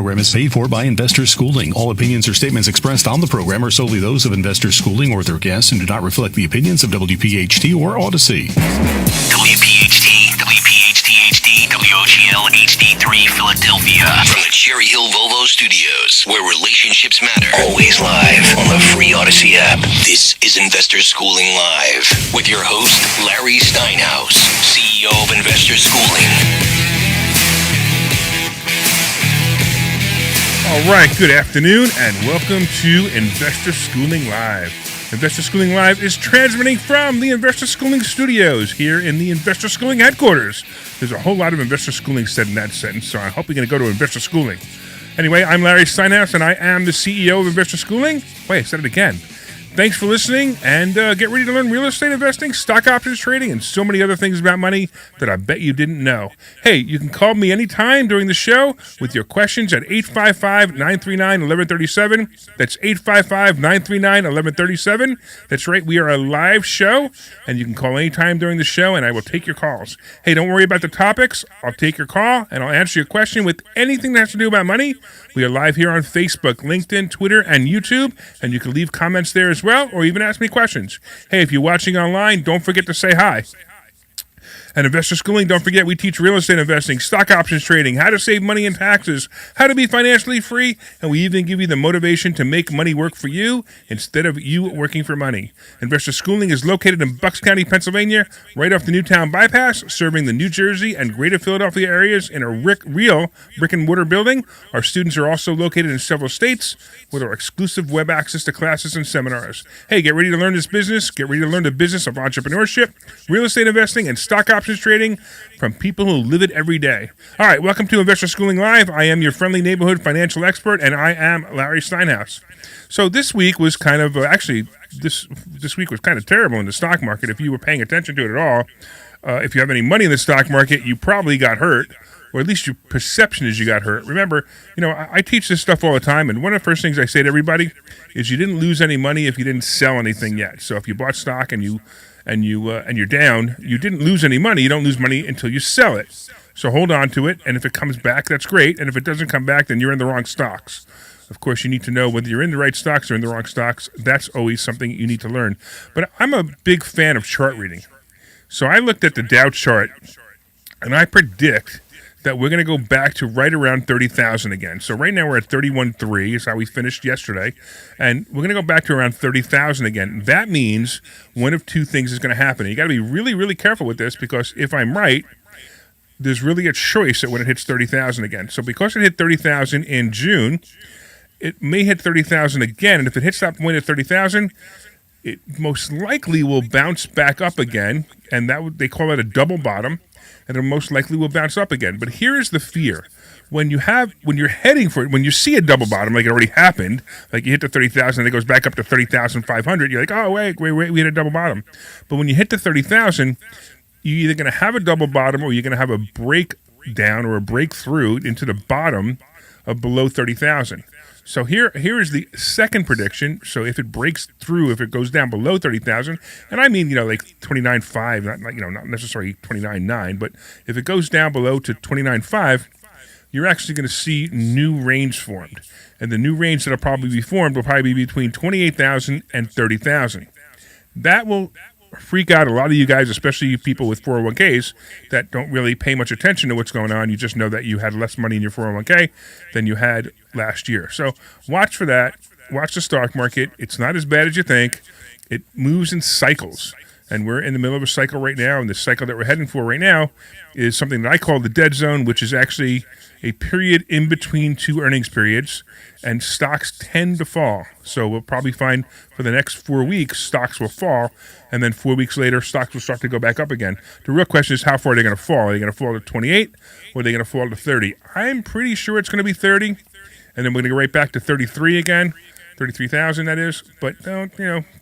program is paid for by Investor Schooling. All opinions or statements expressed on the program are solely those of Investor Schooling or their guests and do not reflect the opinions of WPHT or Odyssey. WPHT, WPHT-HD, WOGL HD3 Philadelphia. From the Cherry Hill Volvo Studios, where relationships matter. Always live on the free Odyssey app. This is Investor Schooling Live with your host, Larry Steinhouse, CEO of Investor Schooling. All right, good afternoon and welcome to Investor Schooling Live. Investor Schooling Live is transmitting from the Investor Schooling Studios here in the Investor Schooling headquarters. There's a whole lot of Investor Schooling said in that sentence, so I hope you're going to go to Investor Schooling. Anyway, I'm Larry Steinhouse, and I am the CEO of Investor Schooling. Wait, I said it again. Thanks for listening, and get ready to learn real estate investing, stock options trading, and so many other things about money that I bet you didn't know. Hey, you can call me anytime during the show with your questions at 855-939-1137. That's 855-939-1137. That's right, we are a live show, and you can call anytime during the show, and I will take your calls. Hey, don't worry about the topics. I'll take your call, and I'll answer your question with anything that has to do about money. We are live here on Facebook, LinkedIn, Twitter, and YouTube, and you can leave comments there as well, or even ask me questions. Hey, if you're watching online, don't forget to say hi. At Investor Schooling, don't forget we teach real estate investing, stock options trading, how to save money in taxes, how to be financially free, and we even give you the motivation to make money work for you instead of you working for money. Investor Schooling is located in Bucks County, Pennsylvania, right off the Newtown Bypass, serving the New Jersey and Greater Philadelphia areas in a real brick-and-mortar building. Our students are also located in several states with our exclusive web access to classes and seminars. Hey, get ready to learn this business. Get ready to learn the business of entrepreneurship, real estate investing, and stock options trading from people who live it every day. All right, welcome to Investor Schooling Live. I am your friendly neighborhood financial expert, and I am Larry Steinhouse. So this week was kind of, this week was kind of terrible in the stock market. If you were paying attention to it at all, if you have any money in the stock market, you probably got hurt, or at least your perception is you got hurt. Remember, I teach this stuff all the time, and one of the first things I say to everybody is you didn't lose any money if you didn't sell anything yet. So if you bought stock and you're down, you didn't lose any money. You don't lose money until you sell it. So hold on to it, and if it comes back, that's great. And if it doesn't come back, then you're in the wrong stocks. Of course, you need to know whether you're in the right stocks or in the wrong stocks. That's always something you need to learn. But I'm a big fan of chart reading. So I looked at the Dow chart, and I predict that we're going to go back to right around 30,000 again. So right now we're at 31.3 is how we finished yesterday. And we're going to go back to around 30,000 again. That means one of two things is going to happen. And you got to be really, really careful with this, because if I'm right, there's really a choice that when it hits 30,000 again. So because it hit 30,000 in June, it may hit 30,000 again. And if it hits that point at 30,000, it most likely will bounce back up again. And they call it a double bottom. And it most likely will bounce up again. But here is the fear. When you're heading for it, when you see a double bottom, like it already happened, like you hit the 30,000 and it goes back up to 30,500, you're like, oh, wait, we hit a double bottom. But when you hit the 30,000, you're either going to have a double bottom or you're going to have a breakdown or a breakthrough into the bottom of below 30,000. So here is the second prediction. So if it breaks through, if it goes down below 30,000, and I mean, like 29.5, not necessarily 29.9, but if it goes down below to 29.5, you're actually going to see new range formed. And the new range that'll probably be formed will probably be between 28,000 and 30,000. That will freak out a lot of you guys, especially you people with 401ks that don't really pay much attention to what's going on. You just know that you had less money in your 401k than you had last year. So watch for that. Watch the stock market. It's not as bad as you think. It moves in cycles. And we're in the middle of a cycle right now, and the cycle that we're heading for right now is something that I call the dead zone, which is actually a period in between two earnings periods, and stocks tend to fall. So we'll probably find for the next 4 weeks, stocks will fall, and then 4 weeks later, stocks will start to go back up again. The real question is, how far are they going to fall? Are they going to fall to 28, or are they going to fall to 30? I'm pretty sure it's going to be 30, and then we're going to go right back to 33 again. 33,000, that is. But don't,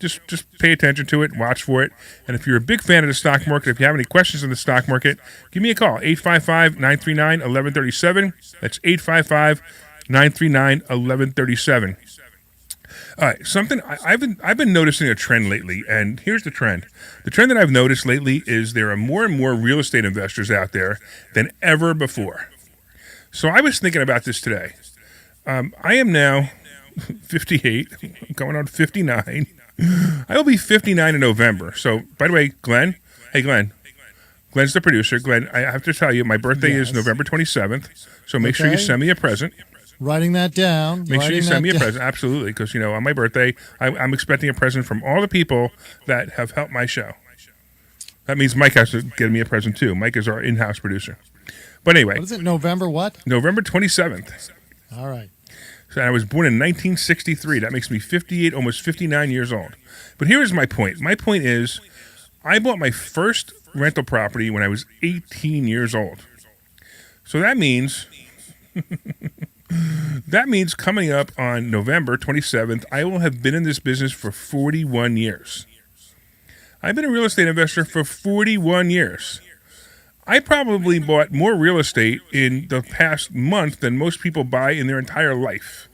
just pay attention to it, watch for it. And if you're a big fan of the stock market, if you have any questions on the stock market, give me a call, 855-939-1137. That's 855-939-1137. All right, something I've been noticing a trend lately, and here's the trend. The trend that I've noticed lately is there are more and more real estate investors out there than ever before. So I was thinking about this today. I am now 58. I'm going on 59. I will be 59 in November. So, by the way, Glenn, hey, Glenn. Glenn's the producer. Glenn, I have to tell you, my birthday is November 27th. So make sure you send me a present. Writing that down. Make sure you send me a present. Absolutely. Because, on my birthday, I'm expecting a present from all the people that have helped my show. That means Mike has to get me a present, too. Mike is our in-house producer. But anyway. What is it, November what? November 27th. All right. So I was born in 1963. That makes me 58, almost 59 years old. But here's my point. My point is, I bought my first rental property when I was 18 years old. So that means coming up on November 27th, I will have been in this business for 41 years. I've been a real estate investor for 41 years. I probably bought more real estate in the past month than most people buy in their entire life.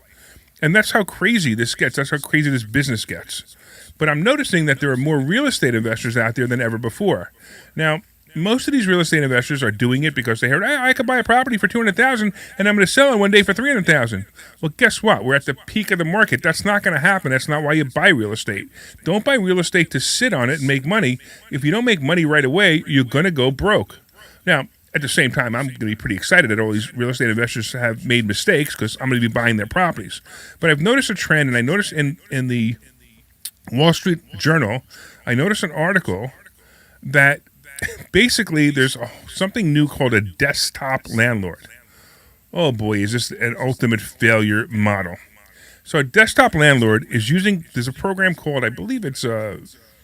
And that's how crazy this gets. That's how crazy this business gets. But I'm noticing that there are more real estate investors out there than ever before. Now, most of these real estate investors are doing it because they heard, I could buy a property for $200,000 and I'm going to sell it one day for $300,000. Well, guess what? We're at the peak of the market. That's not going to happen. That's not why you buy real estate. Don't buy real estate to sit on it and make money. If you don't make money right away, you're going to go broke. Now, at the same time, I'm going to be pretty excited that all these real estate investors have made mistakes because I'm going to be buying their properties. But I've noticed a trend, and I noticed in the Wall Street Journal, I noticed an article that basically there's something new called a desktop landlord. Oh boy, is this an ultimate failure model. So a desktop landlord is there's a program called, I believe it's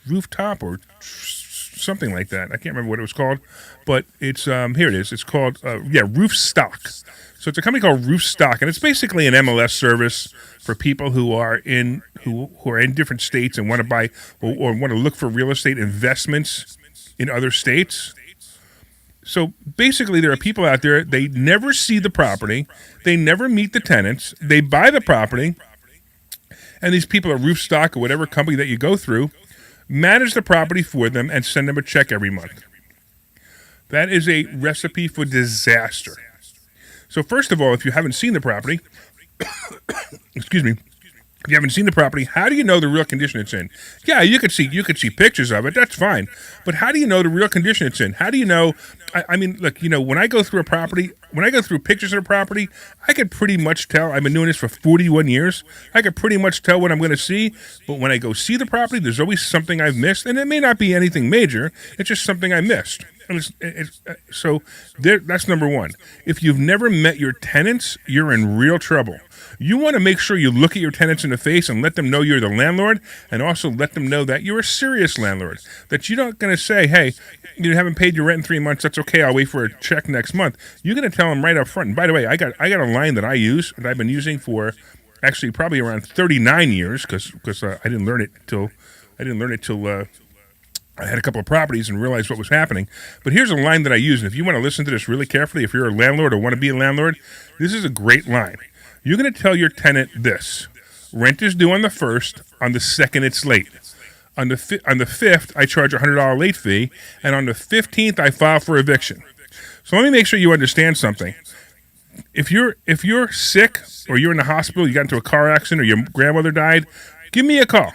Rooftop or something like that. I can't remember what it was called, but it's here it is. It's called Roof Stock. So it's a company called Roof Stock, and it's basically an MLS service for people who are in different states and want to buy or want to look for real estate investments in other states. So basically, there are people out there, they never see the property, they never meet the tenants, they buy the property, and these people at Roof Stock or whatever company that you go through manage the property for them and send them a check every month. That is a recipe for disaster. So first of all, if you haven't seen the property, excuse me, if you haven't seen the property, how do you know the real condition it's in? Yeah, you could see pictures of it. That's fine. But how do you know the real condition it's in? How do you know? I mean, look, when I go through a property, when I go through pictures of a property, I could pretty much tell. I've been doing this for 41 years. I could pretty much tell what I'm going to see. But when I go see the property, there's always something I've missed. And it may not be anything major. It's just something I missed. So that's number one. If you've never met your tenants, you're in real trouble. You want to make sure you look at your tenants in the face and let them know you're the landlord, and also let them know that you're a serious landlord. That you're not going to say, hey, you haven't paid your rent in 3 months, that's okay, I'll wait for a check next month. You're going to tell them right up front. And by the way, I got a line that I use, and I've been using for actually probably around 39 years, because I didn't learn it till I had a couple of properties and realized what was happening. But here's a line that I use, and if you want to listen to this really carefully, if you're a landlord or want to be a landlord, this is a great line. You're going to tell your tenant this: rent is due on the 1st, on the 2nd it's late. On the 5th, I charge a $100 late fee, and on the 15th, I file for eviction. So let me make sure you understand something. If you're sick or you're in the hospital, you got into a car accident or your grandmother died, give me a call.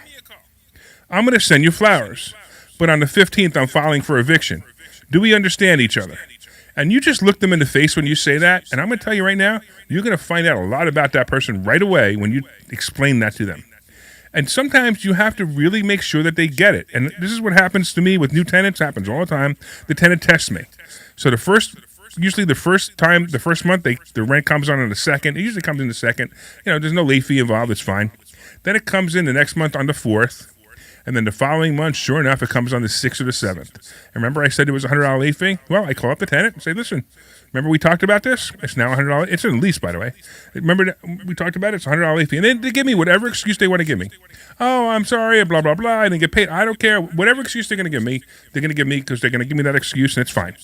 I'm going to send you flowers. But on the 15th, I'm filing for eviction. Do we understand each other? And you just look them in the face when you say that, and I'm going to tell you right now, you're going to find out a lot about that person right away when you explain that to them. And sometimes you have to really make sure that they get it. And this is what happens to me with new tenants, happens all the time. The tenant tests me. So usually the first month, the rent comes on the 2nd. It usually comes in the 2nd. There's no late fee involved, it's fine. Then it comes in the next month on the 4th. And then the following month, sure enough, it comes on the 6th or the 7th. And remember I said it was a $100 late fee? Well, I call up the tenant and say, listen, remember we talked about this? It's now $100. It's in the lease, by the way. Remember we talked about it? It's a $100 late fee. And then they give me whatever excuse they want to give me. Oh, I'm sorry, blah, blah, blah. I didn't get paid. I don't care. Whatever excuse they're going to give me because they're going to give me that excuse, and it's fine.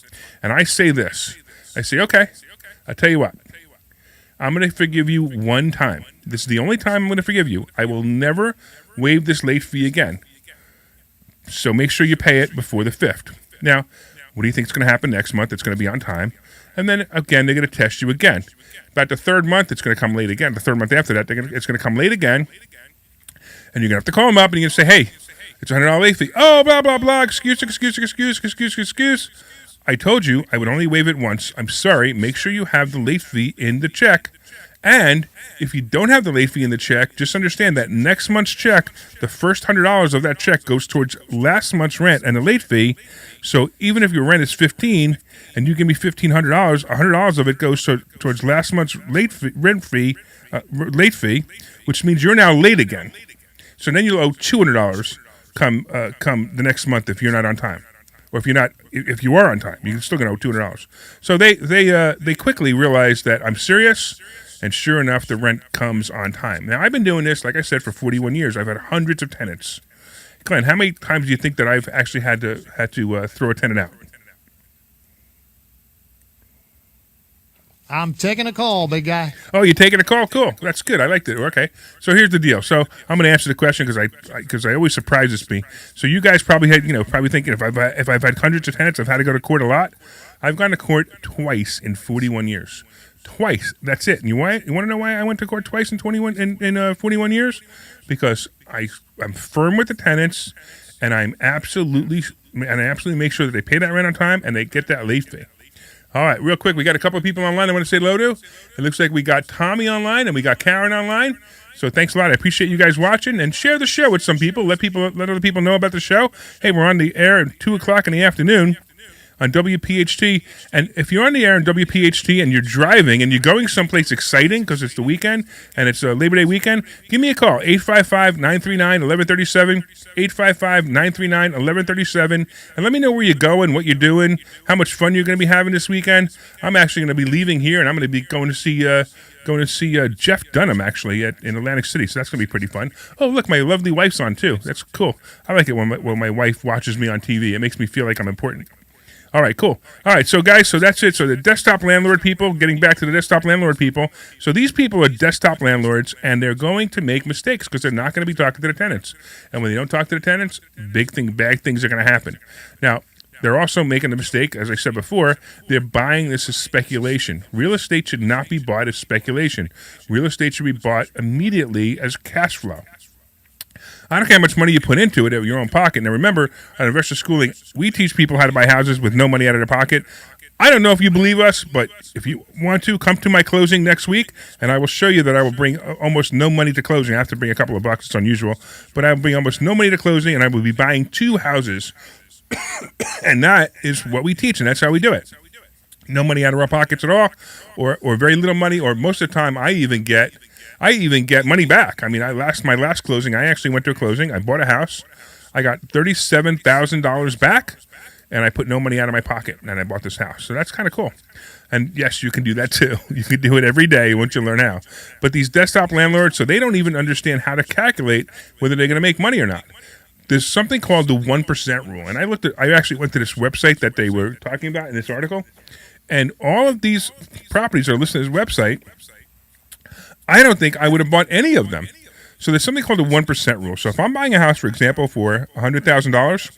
And I say this. I say, okay, I'll tell you what. I'm going to forgive you one time. This is the only time I'm going to forgive you. I will never waive this late fee again. So make sure you pay it before the 5th. Now, What do you think is going to happen next month? It's going to be on time. And then, again, they're going to test you again. About the third month, it's going to come late again. The third month after that, it's going to come late again. And you're going to have to call them up and you're going to say, hey, it's a $100 late fee. Oh, blah, blah, blah. Excuse. I told you I would only waive it once. I'm sorry. Make sure you have the late fee in the check. And if you don't have the late fee in the check, just understand that next month's check, the first $100 of that check goes towards last month's rent and the late fee. So even if your rent is $1,500 and you give me $1,500, $100 of it goes towards last month's late fee, which means you're now late again. So then you'll owe $200 come the next month if you're not on time. Or if you are on time, you're still going to owe $200. So they quickly realized that I'm serious. And sure enough, the rent comes on time. Now, I've been doing this, like I said, for 41 years. I've had hundreds of tenants. Glenn, how many times do you think that I've actually had to throw a tenant out? I'm taking a call, big guy. Oh, you're taking a call? Cool. That's good. I liked it. Okay. So here's the deal. So I'm going to answer the question because I always surprises me. So you guys probably thinking if I've had hundreds of tenants, I've had to go to court a lot. I've gone to court twice in 41 years. Twice. That's it. And you want to know why I went to court twice in 41 years? Because I'm firm with the tenants, and I absolutely make sure that they pay that rent on time and they get that late fee. All right, real quick, we got a couple of people online I want to say hello to. It looks like we got Tommy online and we got Karen online. So thanks a lot. I appreciate you guys watching, and share the show with some people. Let other people know about the show. Hey, we're on the air at 2:00 in the afternoon on WPHT. And if you're on the air on WPHT and you're driving and you're going someplace exciting because it's the weekend and it's a Labor Day weekend, give me a call, 855-939-1137, 855-939-1137, and let me know where you're going, what you're doing, how much fun you're going to be having this weekend. I'm actually going to be leaving here, and I'm going to be going to see Jeff Dunham, actually, in Atlantic City, so that's going to be pretty fun. Oh, look, my lovely wife's on, too. That's cool. I like it when my wife watches me on TV. It makes me feel like I'm important. All right, cool. All right, so guys, so that's it. So the desktop landlord people, getting back to the desktop landlord people. So these people are desktop landlords, and they're going to make mistakes because they're not going to be talking to the tenants. And when they don't talk to the tenants, bad things are going to happen. Now, they're also making the mistake, as I said before, they're buying this as speculation. Real estate should not be bought as speculation. Real estate should be bought immediately as cash flow. I don't care how much money you put into it out of your own pocket. Now, remember, at Investor Schooling, we teach people how to buy houses with no money out of their pocket. I don't know if you believe us, but if you want to, come to my closing next week, and I will show you that I will bring almost no money to closing. I have to bring a couple of bucks. It's unusual. But I will bring almost no money to closing, and I will be buying 2 houses. And that is what we teach, and that's how we do it. No money out of our pockets at all, or very little money, or most of the time I even get money back. I mean, my last closing, I actually went to a closing. I bought a house. I got $37,000 back, and I put no money out of my pocket, and I bought this house. So that's kind of cool. And yes, you can do that too. You can do it every day once you learn how. But these desktop landlords, so they don't even understand how to calculate whether they're going to make money or not. There's something called the 1% rule. And I actually went to this website that they were talking about in this article, and all of these properties are listed as website. I don't think I would have bought any of them. So there's something called the 1% rule. So if I'm buying a house, for example, for $100,000,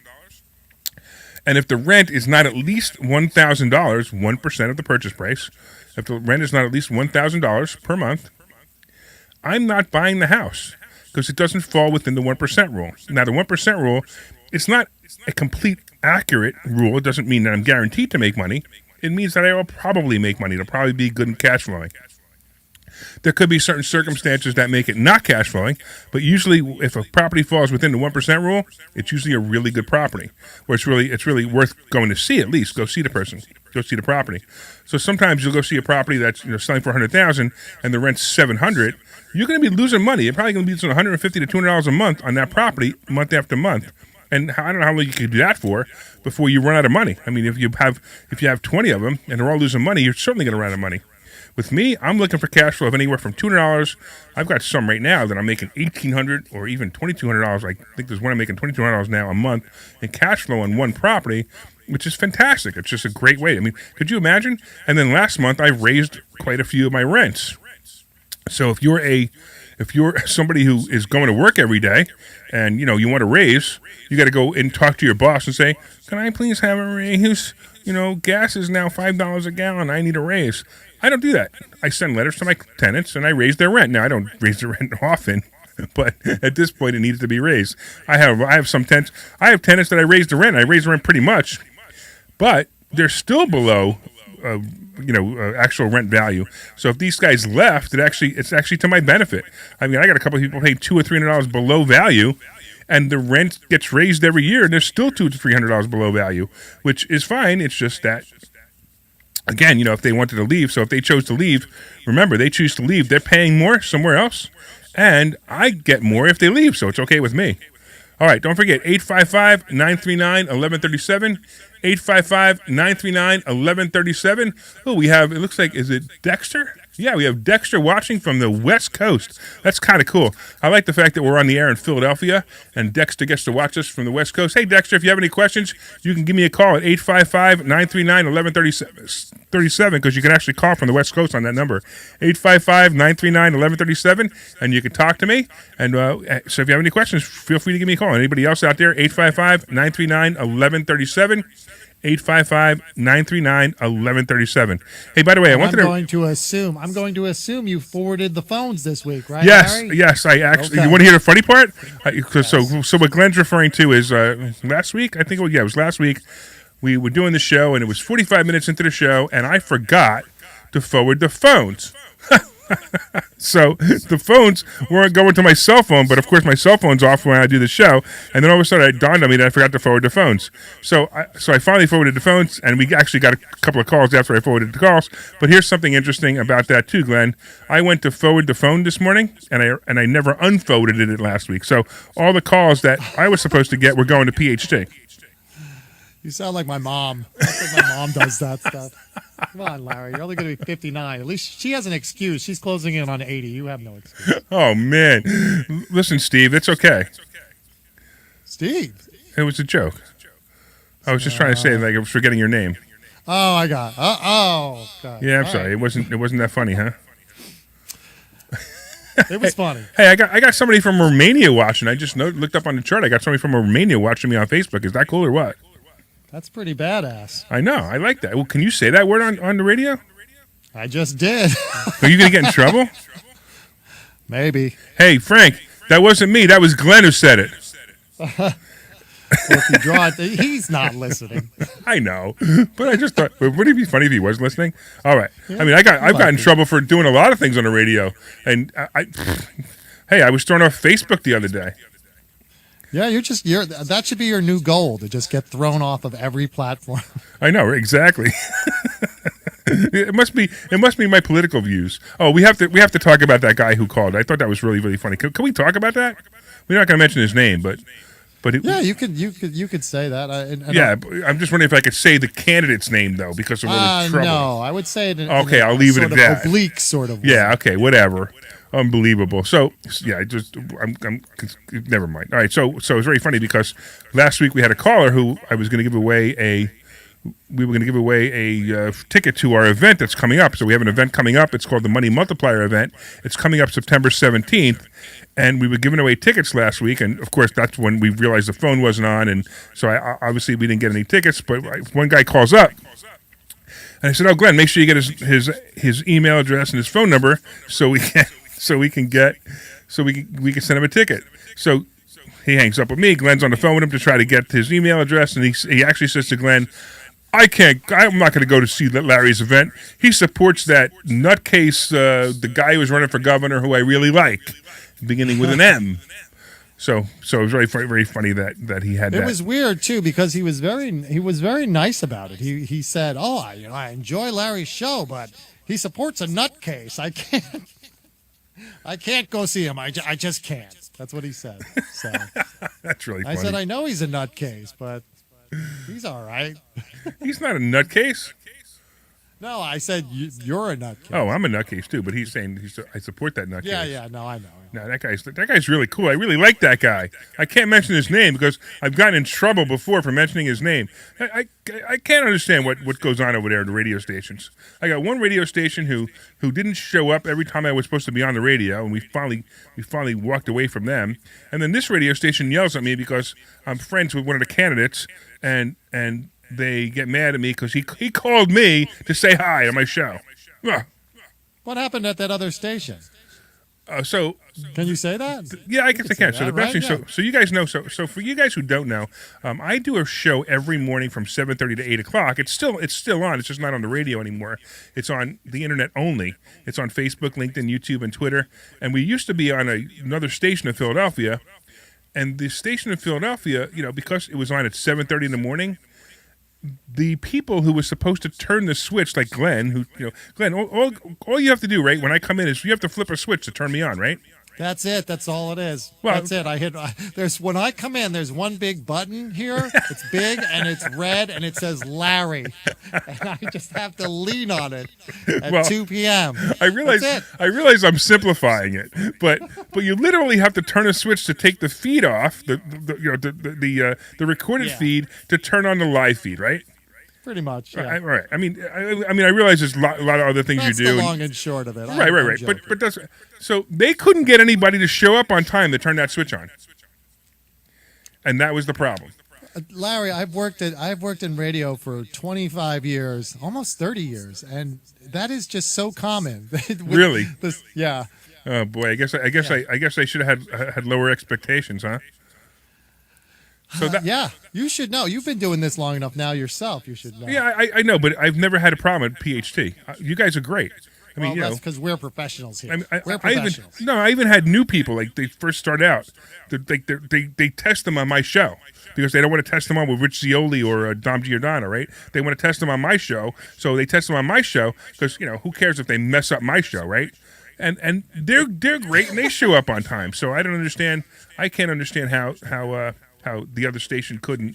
and if the rent is not at least $1,000, 1% of the purchase price, if the rent is not at least $1,000 per month, I'm not buying the house because it doesn't fall within the 1% rule. Now, the 1% rule, it's not a complete accurate rule. It doesn't mean that I'm guaranteed to make money. It means that I will probably make money. It'll probably be good in cash flowing. There could be certain circumstances that make it not cash flowing, but usually if a property falls within the 1% rule, it's usually a really good property, where it's really worth going to see at least. Go see the person. Go see the property. So sometimes you'll go see a property that's selling for $100,000 and the rent's $700. You're going to be losing money. You're probably going to be losing $150 to $200 a month on that property month after month. And I don't know how long you could do that for before you run out of money. I mean, if you have 20 of them and they're all losing money, you're certainly going to run out of money. With me, I'm looking for cash flow of anywhere from $200. I've got some right now that I'm making $1,800 or even $2,200. I think there's one I'm making $2,200 now a month in cash flow on one property, which is fantastic. It's just a great way. I mean, could you imagine? And then last month, I raised quite a few of my rents. So if you're a If you're somebody who is going to work every day and, you want a raise, you got to go and talk to your boss and say, can I please have a raise? Gas is now $5 a gallon. I need a raise. I don't do that. I send letters to my tenants and I raise their rent. Now, I don't raise the rent often, but at this point, it needs to be raised. I have some tenants. I have tenants that I raise the rent. I raise the rent pretty much, but they're still below, actual rent value. So if these guys left, it's actually to my benefit. I mean, I got a couple of people paying $200 or $300 below value, and the rent gets raised every year, and they're still $200 to $300 below value, which is fine. It's just that, again, if they wanted to leave, so if they chose to leave, remember, they choose to leave, they're paying more somewhere else, and I get more if they leave, so it's okay with me. All right, don't forget, 855-939-1137, 855-939-1137. Oh, we have, it looks like, is it Dexter? Yeah, we have Dexter watching from the West Coast. That's kind of cool. I like the fact that we're on the air in Philadelphia, and Dexter gets to watch us from the West Coast. Hey, Dexter, if you have any questions, you can give me a call at 855-939-1137, because you can actually call from the West Coast on that number, 855-939-1137, and you can talk to me. And so if you have any questions, feel free to give me a call. Anybody else out there, 855-939-1137. 855-939-1137. Hey, by the way, I'm going to assume you forwarded the phones this week, right? Yes, Larry? yes. I actually. Okay. You want to hear the funny part? So what Glenn's referring to is last week. I think it was last week. We were doing the show, and it was 45 minutes into the show, and I forgot to forward the phones. So the phones weren't going to my cell phone, but of course my cell phone's off when I do the show. And then all of a sudden it dawned on me that I forgot to forward the phones. So I finally forwarded the phones, and we actually got a couple of calls after I forwarded the calls. But here's something interesting about that too, Glenn. I went to forward the phone this morning, and I never unforwarded it last week. So all the calls that I was supposed to get were going to PhD. You sound like my mom. I think my mom does that stuff. Come on, Larry. You're only going to be 59. At least she has an excuse. She's closing in on 80. You have no excuse. Oh, man. Listen, Steve, it's okay. Steve? It was a joke. I was just trying to say, like, I was forgetting your name. Oh, I got it. Oh, God. Yeah, I'm sorry. Right. It wasn't that funny, huh? It was funny. Hey, I got somebody from Romania watching. I just looked up on the chart. I got somebody from Romania watching me on Facebook. Is that cool or what? That's pretty badass. I know. I like that. Well, can you say that word on the radio? I just did. Are you going to get in trouble? Maybe. Hey, Frank, that wasn't me. That was Glenn who said it. Well, if you draw it, he's not listening. I know. But I just thought, wouldn't it be funny if he was listening? All right. Yeah, I mean, I've gotten in trouble for doing a lot of things on the radio. And hey, I was thrown off Facebook the other day. Yeah, that should be your new goal, to just get thrown off of every platform. I know, exactly. It must be my political views. Oh, we have to talk about that guy who called. I thought that was really, really funny. Can we talk about that? We're not going to mention his name, but yeah, you could say that. I'm just wondering if I could say the candidate's name though, because of all the trouble. No, I would say it. Okay, I'll leave it at that. Oblique sort of. Yeah. Okay. Whatever. Unbelievable. So yeah, I'm never mind. All right. So it's very funny because last week we had a caller who I was going to give away a ticket to our event that's coming up. So we have an event coming up. It's called the Money Multiplier event. It's coming up September 17th. And we were giving away tickets last week. And, of course, that's when we realized the phone wasn't on. And so obviously we didn't get any tickets. But one guy calls up. And I said, oh, Glenn, make sure you get his email address and his phone number so we can send him a ticket. So he hangs up with me. Glenn's on the phone with him to try to get his email address. And he actually says to Glenn, I'm not going to go to see Larry's event. He supports that nutcase, the guy who was running for governor who I really like, beginning with an M. So it was very, very funny that he had that. It was weird too because he was very nice about it. He said, "Oh, I enjoy Larry's show, but he supports a nutcase. I can't go see him. I just can't." That's what he said. So that's really funny. I said, "I know he's a nutcase, but he's all right." He's not a nutcase. No, I said you're a nutcase. Oh, I'm a nutcase too, but he's saying I support that nutcase. Yeah. No, I know. No, that guy's really cool. I really like that guy. I can't mention his name because I've gotten in trouble before for mentioning his name. I can't understand what goes on over there at the radio stations. I got one radio station who didn't show up every time I was supposed to be on the radio, and we finally walked away from them. And then this radio station yells at me because I'm friends with one of the candidates, and they get mad at me because he called me to say hi on my show. What happened at that other station? So Can you say that? yeah, I guess I can. So the best thing, right? so you guys know. So for you guys who don't know, I do a show every morning from 7:30 to 8 o'clock. It's still on. It's just not on the radio anymore. It's on the internet only. It's on Facebook, LinkedIn, YouTube, and Twitter. And we used to be on another station in Philadelphia. And the station in Philadelphia, because it was on at 7:30 in the morning, the people who were supposed to turn the switch, like Glenn, Glenn, all you have to do, right, when I come in is you have to flip a switch to turn me on, right? That's it. That's all it is. Well, That's it. When I come in, there's one big button here. It's big and it's red and it says Larry, and I just have to lean on it at 2 p.m. I realize I'm simplifying it, but you literally have to turn a switch to take the feed off, the recorded feed to turn on the live feed, right? Pretty much. Yeah. Right. I mean, I realize there's a lot of other things That's you do. the long and short of it. Right. But that's so they couldn't get anybody to show up on time to turn that switch on, and that was the problem. Larry, I've worked in radio for 25 years, almost 30 years, and that is just so common. Really? Yeah. Oh boy, I guess I should have had lower expectations, huh? So you should know. You've been doing this long enough now yourself. You should know. Yeah, I know, but I've never had a problem at PHT. You guys are great. I mean, that's because we're professionals here. We're professionals. I even had new people, like they first start out. They test them on my show because they don't want to test them on with Rich Zioli or Dom Giordano, right? They want to test them on my show, so they test them on my show because who cares if they mess up my show, right? And they're great and they show up on time. So I don't understand. I can't understand how the other station couldn't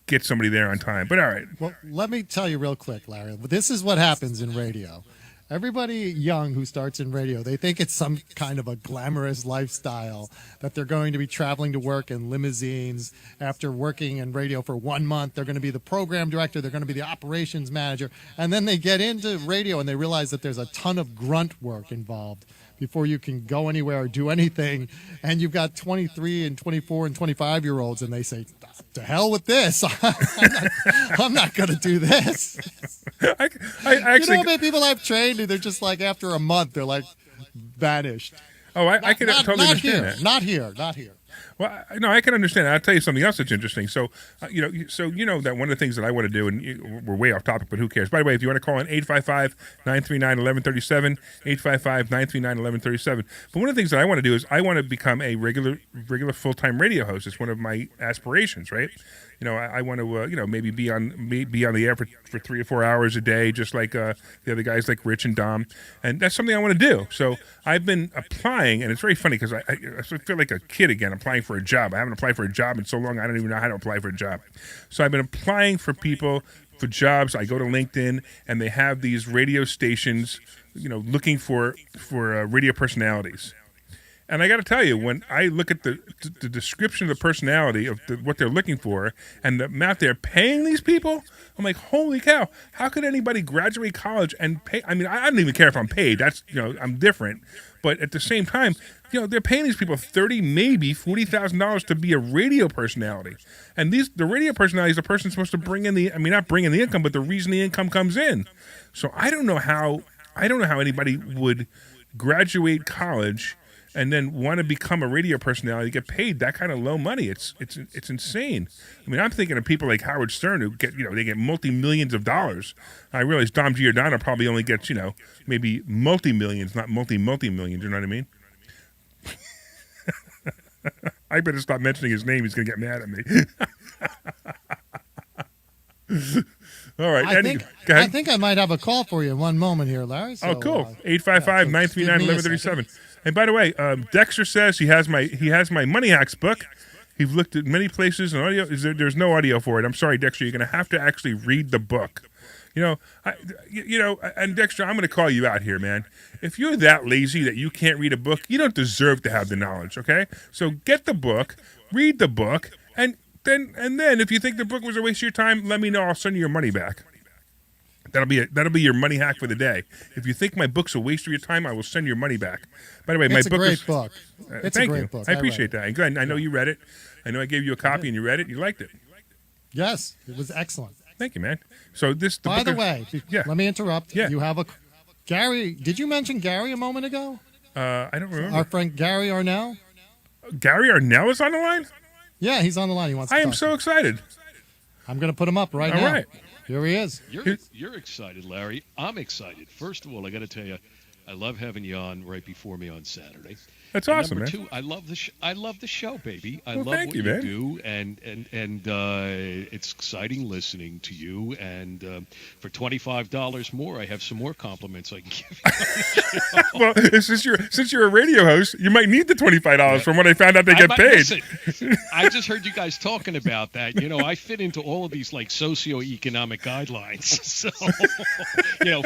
get somebody there on time. But all right. Well, let me tell you real quick, Larry. This is what happens in radio. Everybody young who starts in radio, they think it's some kind of a glamorous lifestyle, that they're going to be traveling to work in limousines. After working in radio for 1 month, they're going to be the program director, they're going to be the operations manager. And then they get into radio and they realize that there's a ton of grunt work involved before you can go anywhere or do anything. And you've got 23 and 24 and 25-year-olds, and they say, to hell with this. I'm not going to do this. I actually, how many people I've trained, and they're just like, after a month, they're like vanished. Oh, I can totally understand that. Not here. Well, no, I can understand. I'll tell you something else that's interesting. So, that one of the things that I want to do, and we're way off topic, but who cares? By the way, if you want to call in 855-939-1137, 855-939-1137. But one of the things that I want to do is I want to become a regular full-time radio host. It's one of my aspirations, right? I want to, maybe be on the air for 3 or 4 hours a day, just like the other guys like Rich and Dom, and that's something I want to do. So I've been applying, and it's very funny because I feel like a kid again applying for a job. I haven't applied for a job in so long, I don't even know how to apply for a job. So I've been applying for jobs. I go to LinkedIn, and they have these radio stations, looking for radio personalities. And I got to tell you, when I look at the description of the personality of what they're looking for and the amount they're paying these people, I'm like, holy cow! How could anybody graduate college and pay? I mean, I don't even care if I'm paid. That's I'm different. But at the same time, they're paying these people $30,000, maybe $40,000 to be a radio personality. And the radio personality is the person supposed to bring in not bring in the income, but the reason the income comes in. So I don't know how anybody would graduate college and then want to become a radio personality, get paid that kind of low money. It's insane. I mean, I'm thinking of people like Howard Stern who get they get multi-millions of dollars. I realize Dom Giordano probably only gets maybe multi-millions, not multi-millions. You know what I mean? I better stop mentioning his name. He's gonna get mad at me. All right. I think I might have a call for you in one moment here, Larry. So, cool. 855-939-1137. And by the way, Dexter says he has my Money Hacks book. He's looked at many places and audio. There's no audio for it. I'm sorry, Dexter. You're going to have to actually read the book You know, and Dexter, I'm going to call you out here, man. If you're that lazy that you can't read a book, you don't deserve to have the knowledge. Okay, so get the book, read the book, and then if you think the book was a waste of your time, let me know. I'll send you your money back. That'll be your money hack for the day. If you think my book's a waste of your time, I will send your money back. By the way, It's my book a great is book. It's thank a great you. book. I appreciate read it. that. And good. I know you read it. I know I gave you a copy and you read it. You liked it. Yes, it was excellent. Thank you, man. So By the way, let me interrupt. Yeah. You have a Gary. Did you mention Gary a moment ago? I don't remember. Our friend Gary Arnell. Gary Arnell is on the line. Yeah, he's on the line. He wants. To I am talk so to you. excited. I'm going to put him up right All now. right. Here he is. You're excited, Larry. I'm excited. First of all, I got to tell you, I love having you on right before me on Saturday. That's And awesome, number man. two, I love the show, baby. I Well, love thank what you, you man. do, and it's exciting listening to you. And for $25 more, I have some more compliments I can give you. Well, since you're a radio host, you might need the $25 from when I found out they get paid. Listen, I just heard you guys talking about that. You know, I fit into all of these like socioeconomic guidelines. So,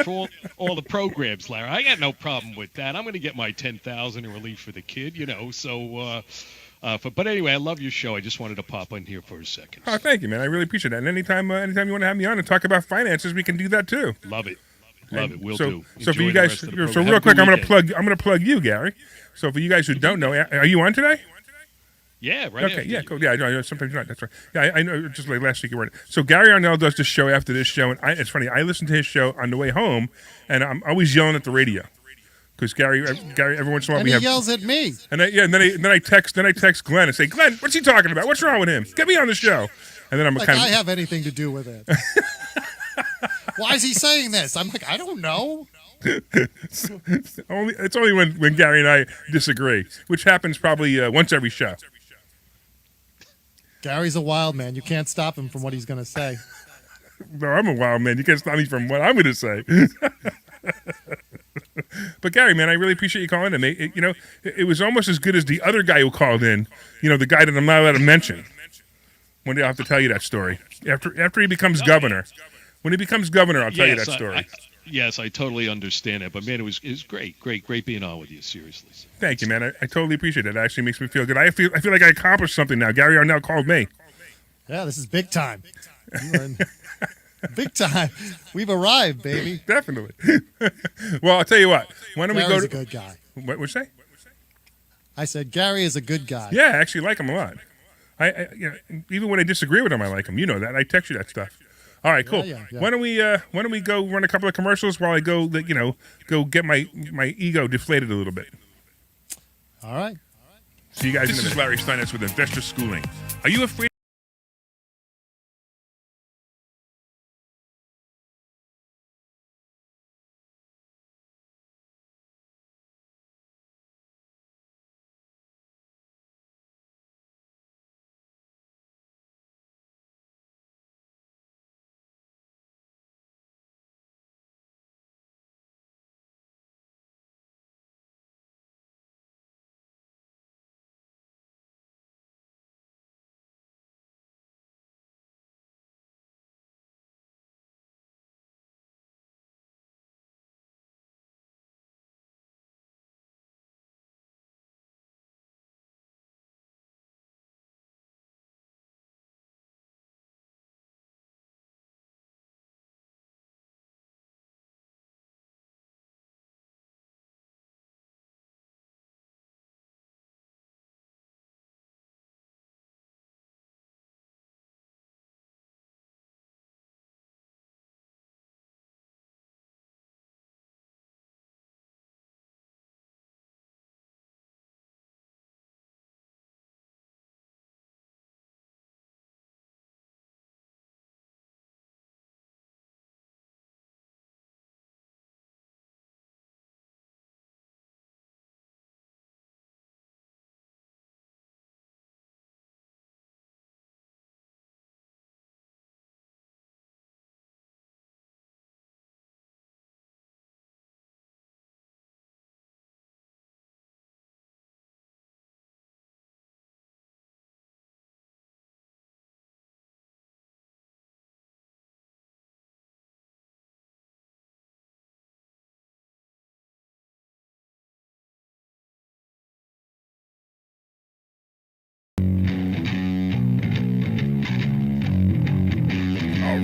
for all the programs, Larry, I got no problem with that. I'm going to get my $10,000 in relief for the kid. So. But anyway, I love your show. I just wanted to pop in here for a second. Oh, thank you, man. I really appreciate that. And anytime you want to have me on and talk about finances, we can do that too. Love it. Love it. We'll so, do. So for Enjoy you the guys, rest of the so program. real Have a quick, good I'm gonna plug you, Gary. So for you guys who don't know, are you on today? Yeah, right. Okay, yeah, cool. Yeah, I know. Sometimes you're not. That's right. Yeah, I know. Just like last week you weren't. So Gary Arnell does this show after this show, and it's funny. I listen to his show on the way home, and I'm always yelling at the radio because Gary, every once in a while And we he have. yells at me. And then I text Glenn and say, Glenn, what's he talking about? What's wrong with him? Get me on the show. And then I'm Like kind of. I have anything to do with it. Why is he saying this? I'm like, I don't know. It's only when Gary and I disagree, which happens probably once every show. Gary's a wild man. You can't stop him from what he's going to say. No, I'm a wild man. You can't stop me from what I'm going to say. But Gary, man, I really appreciate you calling in. It was almost as good as the other guy who called in. The guy that I'm not allowed to mention. One day I'll have to tell you that story after he becomes governor. When he becomes governor, I'll tell you that story. Yes, I totally understand it. But man, it was great being on with you. Seriously. Thank you, man. I totally appreciate it. It actually makes me feel good. I feel like I accomplished something now. Gary Arnell called me. Yeah, this is big time. You are in big time. We've arrived, baby. Definitely. Well, I'll tell you what. Why don't Gary's we go to a good guy. What'd you say? I said Gary is a good guy. Yeah, I actually like him a lot. I even when I disagree with him, I like him. You know that. I text you that stuff. All right, cool. Yeah. Why don't we go run a couple of commercials while I go get my ego deflated a little bit. All right. See you guys. This is Larry Steinhouse with Investor Schooling. Are you afraid?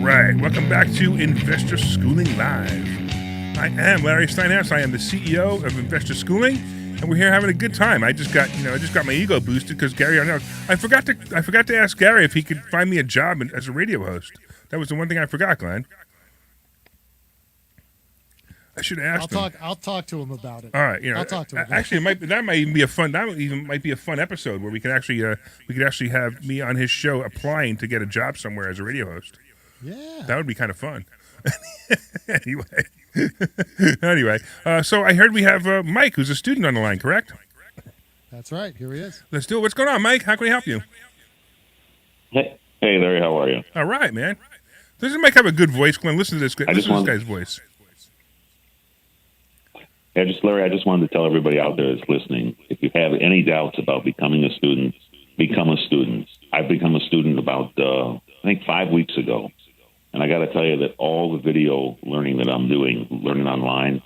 right, welcome back to Investor Schooling Live. I am Larry Steinhouse. I am the CEO of Investor Schooling, and we're here having a good time. I just got my ego boosted because Gary Arnell. I forgot to ask Gary if he could find me a job as a radio host. That was the one thing I forgot, Glenn. I should have asked him. I'll talk to him about it. All right, I'll talk to him. Actually, that might even be a fun episode where we could actually have me on his show applying to get a job somewhere as a radio host. Yeah, that would be kind of fun. Anyway, so I heard we have Mike, who's a student on the line, correct? That's right. Here he is. Let's do it. What's going on, Mike? How can we help you? Hey, Larry, how are you? All right, man. Doesn't Mike have a good voice, Glenn? Listen to this guy's voice. Yeah, Larry, I just wanted to tell everybody out there that's listening, if you have any doubts about becoming a student, become a student. I've become a student about, I think 5 weeks ago. And I got to tell you that all the video learning that I'm doing, learning online,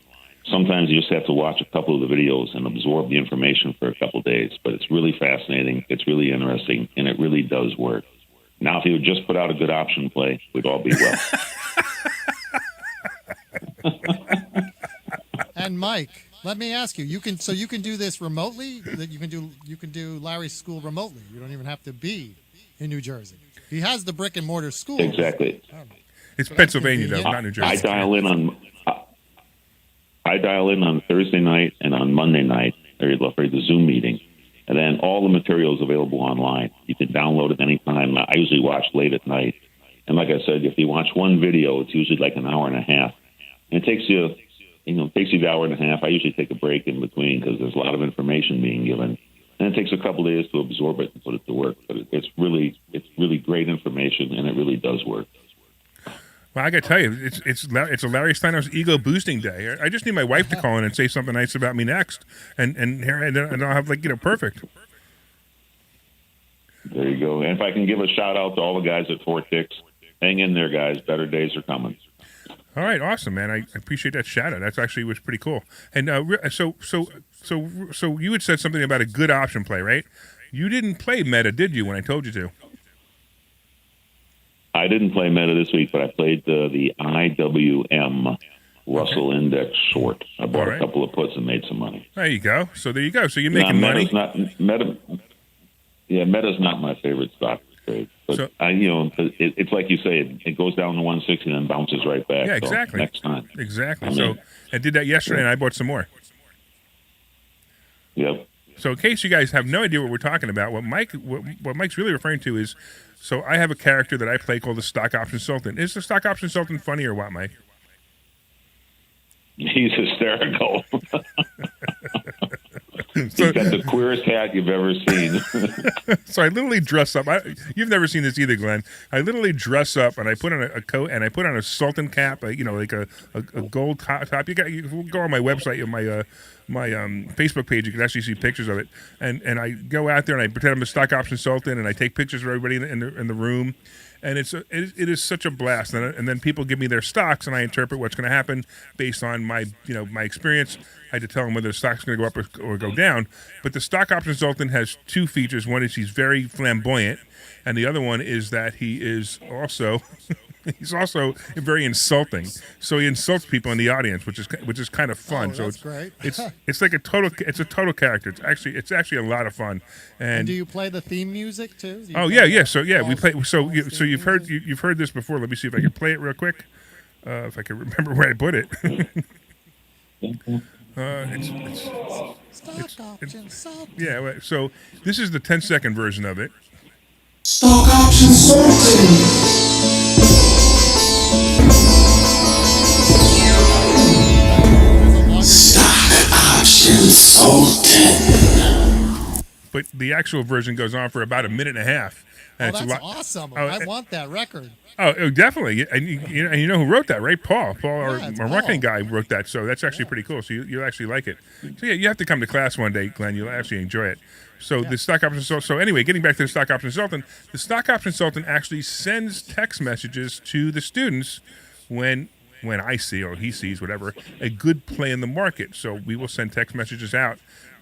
sometimes you just have to watch a couple of the videos and absorb the information for a couple of days. But it's really fascinating. It's really interesting. And it really does work. Now, if you would just put out a good option play, we'd all be well. And Mike, let me ask you: you can do this remotely. That you can do Larry's school remotely. You don't even have to be in New Jersey. He has the brick and mortar school. Exactly. It's Pennsylvania, though, not New Jersey. I dial in on Thursday night and on Monday night for the Zoom meeting, and then all the materials available online. You can download it anytime. I usually watch late at night, and like I said, if you watch one video, it's usually like an hour and a half, and it takes you the hour and a half. I usually take a break in between because there's a lot of information being given. And it takes a couple of days to absorb it and put it to work. But it's really great information, and it really does work. Well, I got to tell you, it's a Larry Steinhouse ego boosting day. I just need my wife to call in and say something nice about me next, and I'll have perfect. There you go. And if I can give a shout out to all the guys at Fort Dix, hang in there, guys. Better days are coming. All right, awesome, man. I appreciate that shout out. That's actually was pretty cool. And so you had said something about a good option play, right? You didn't play meta, did you? When I told you to. I didn't play meta this week, but I played the IWM Russell Index short. I bought a couple of puts and made some money. There you go. So there you go. So you're making money. Meta's not my favorite stock. But so, it's like you say, it goes down to 160 and then bounces right back. Yeah, exactly. So next time. Exactly. So I did that yesterday, and I bought some more. Yep. So in case you guys have no idea what we're talking about, what Mike's really referring to is, so I have a character that I play called the Stock Option Sultan. Is the Stock Option Sultan funny or what, Mike? He's hysterical. He's got the queerest hat you've ever seen. So I literally dress up. You've never seen this either, Glenn. I literally dress up and I put on a coat and I put on a Sultan cap, like a gold top. You can go on my website, my Facebook page. You can actually see pictures of it. And I go out there and I pretend I'm a Stock Option Sultan and I take pictures of everybody in the room. And it is such a blast. And then people give me their stocks, and I interpret what's going to happen based on my experience. I had to tell them whether the stock's going to go up or go down. But the Stock Option Sultan has two features. One is he's very flamboyant, and the other one is that he is also he's also very insulting. So he insults people in the audience, which is kind of fun. So that's great. it's like a total character. It's actually a lot of fun. And do you play the theme music too? Yeah. So we play. So you've heard this before. Let me see if I can play it real quick. If I can remember where I put it. So this is the 10-second version of it. Stock Option Sultan. Stock Option Sultan. But the actual version goes on for about a minute and a half. And that's awesome. I want that record. Oh, definitely. And you know who wrote that, right? Paul, our marketing guy, wrote that. So that's actually pretty cool. So you'll actually like it. So yeah, you have to come to class one day, Glenn. You'll actually enjoy it. So the Stock Option Sultan. So anyway, getting back to the Stock Option Sultan, the Stock Option Sultan actually sends text messages to the students when I see or he sees whatever a good play in the market. So we will send text messages out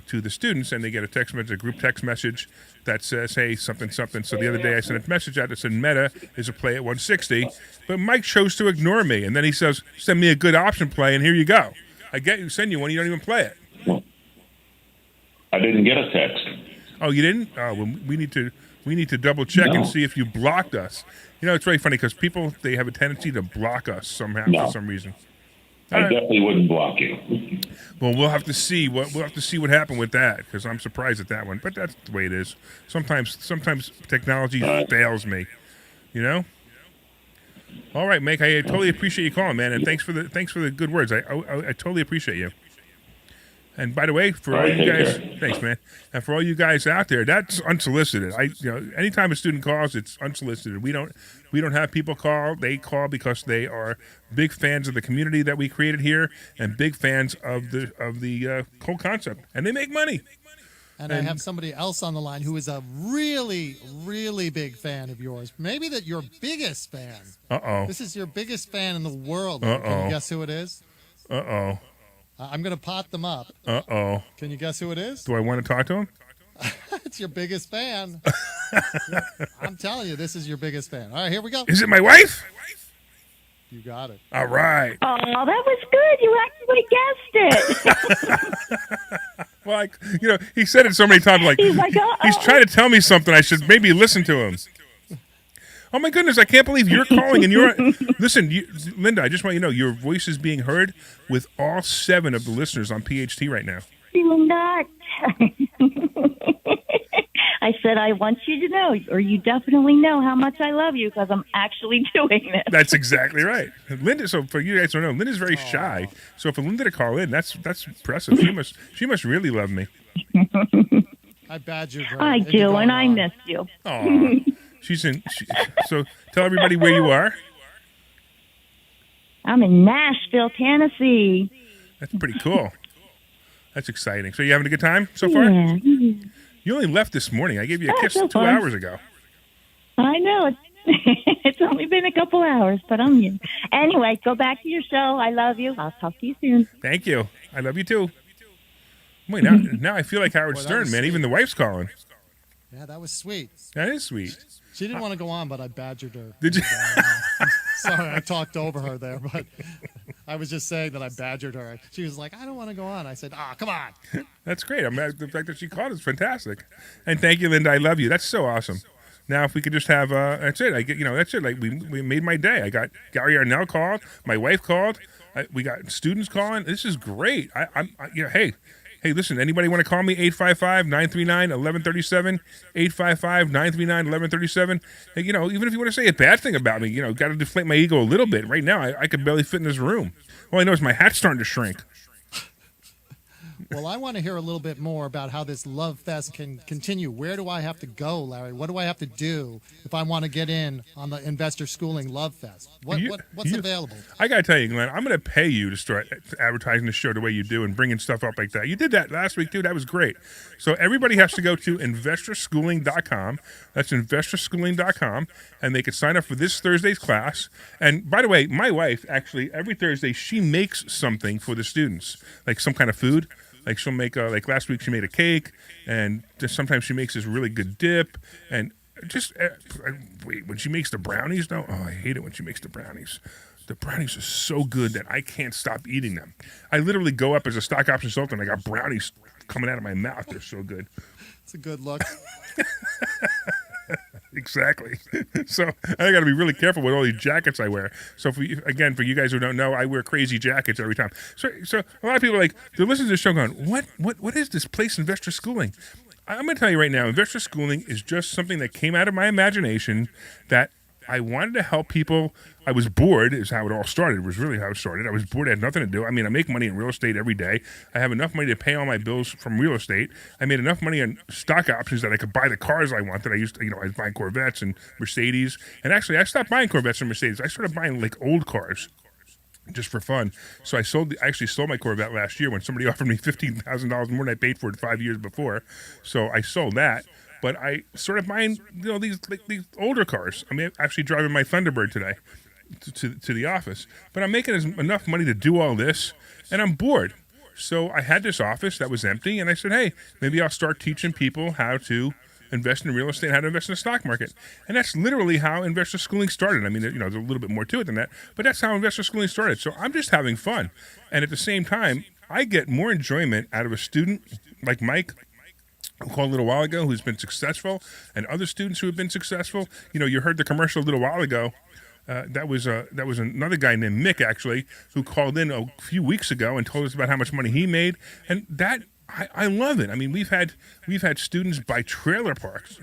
to the students, and they get a text message, a group text message that says, hey, something, something. So the other day I sent a message out that said Meta is a play at 160, but Mike chose to ignore me. And then he says, send me a good option play, and here you go. Send you one, you don't even play it. I didn't get a text. Oh, you didn't? Oh, well, we need to double check and see if you blocked us. You know, it's really funny because people, they have a tendency to block us somehow for some reason. I definitely wouldn't block you. Well, we'll have to see what happened with that, because I'm surprised at that one. But that's the way it is. Sometimes technology fails me. You know. All right, Mike. I totally appreciate you calling, man, and thanks for the good words. I totally appreciate you. And by the way, for all you guys, thanks, man. And for all you guys out there, that's unsolicited. Anytime a student calls, it's unsolicited. We don't have people call. They call because they are big fans of the community that we created here and big fans of the whole concept, and they make money. And I have somebody else on the line who is a really, really big fan of yours. Maybe that your biggest fan. Uh-oh. This is your biggest fan in the world. Uh-oh. Can you guess who it is? Uh-oh. I'm going to pot them up. Uh-oh. Can you guess who it is? Do I want to talk to him? It's your biggest fan. I'm telling you, this is your biggest fan. All right, here we go. Is it my wife? You got it. All right. Oh, that was good. You actually guessed it. Well, he said it so many times. He's like, he's trying to tell me something. I should maybe listen to him. Oh my goodness! I can't believe you're calling and you're listen, Linda. I just want you to know your voice is being heard with all 7 of the listeners on PHT right now. Do not. I said I want you to know, or you definitely know how much I love you because I'm actually doing this. That's exactly right, Linda. So for you guys to know, Linda's very shy. So for Linda to call in, that's impressive. She must really love me. I badgered her. I do, and I missed you. Aw. So tell everybody where you are. I'm in Nashville, Tennessee. That's pretty cool. That's exciting. So you having a good time so far? Yeah. You only left this morning. I gave you a kiss so 2 hours ago. I know. It's only been a couple hours, but I'm here. Anyway, go back to your show. I love you. I'll talk to you soon. Thank you. I love you too. Wait, now I feel like Howard Stern, man. Even the wife's calling. Yeah, that was sweet. That is sweet. She didn't want to go on, but I badgered her. Did you? Sorry, I talked over her there, but I was just saying that I badgered her. She was like, I don't want to go on. I said, come on. That's great. The fact that she called is fantastic. And thank you, Linda. I love you. That's so awesome. Now, if we could just have, that's it. That's it. Like we made my day. I got Gary Arnell called. My wife called. We got students calling. This is great. Hey, listen, anybody want to call me? 855-939-1137, 855-939-1137. Hey, even if you want to say a bad thing about me, got to deflate my ego a little bit. Right now, I could barely fit in this room. All I know is my hat's starting to shrink. Well, I want to hear a little bit more about how this Love Fest can continue. Where do I have to go, Larry? What do I have to do if I want to get in on the Investor Schooling Love Fest? What's available? I got to tell you, Glenn, I'm going to pay you to start advertising the show the way you do and bringing stuff up like that. You did that last week, too. That was great. So everybody has to go to investorschooling.com. That's investorschooling.com, and they can sign up for this Thursday's class. And by the way, my wife, actually, every Thursday, she makes something for the students, like some kind of food. Like she'll make like last week she made a cake, and just sometimes she makes this really good dip, and just when she makes the brownies, though, I hate it when she makes the brownies. The brownies are so good that I can't stop eating them. I literally go up as a stock option consultant. I got brownies coming out of my mouth. They're so good. It's a good look. Exactly. So I got to be really careful with all these jackets I wear. So for you guys who don't know, I wear crazy jackets every time. So a lot of people they're listening to the show going, what is this place, Investor Schooling? I'm going to tell you right now, Investor Schooling is just something that came out of my imagination that I wanted to help people. I was bored is how it all started. It was really how it started. I was bored. I had nothing to do. I mean, I make money in real estate every day. I have enough money to pay all my bills from real estate. I made enough money on stock options that I could buy the cars I wanted. I was buying Corvettes and Mercedes. And actually, I stopped buying Corvettes and Mercedes. I started buying like old cars just for fun. So I actually sold my Corvette last year when somebody offered me $15,000 more than I paid for it 5 years before. So I sold that. But I started buying, these older cars. I'm actually driving my Thunderbird today to the office. But I'm making enough money to do all this, and I'm bored. So I had this office that was empty, and I said, hey, maybe I'll start teaching people how to invest in real estate, how to invest in the stock market. And that's literally how investor schooling started. I mean, there's a little bit more to it than that, but that's how investor schooling started. So I'm just having fun. And at the same time, I get more enjoyment out of a student like Mike, who called a little while ago, who's been successful, and other students who have been successful. You heard the commercial a little while ago. That was another guy named Mick, actually, who called in a few weeks ago and told us about how much money he made. And that I love it. I mean, we've had students buy trailer parks,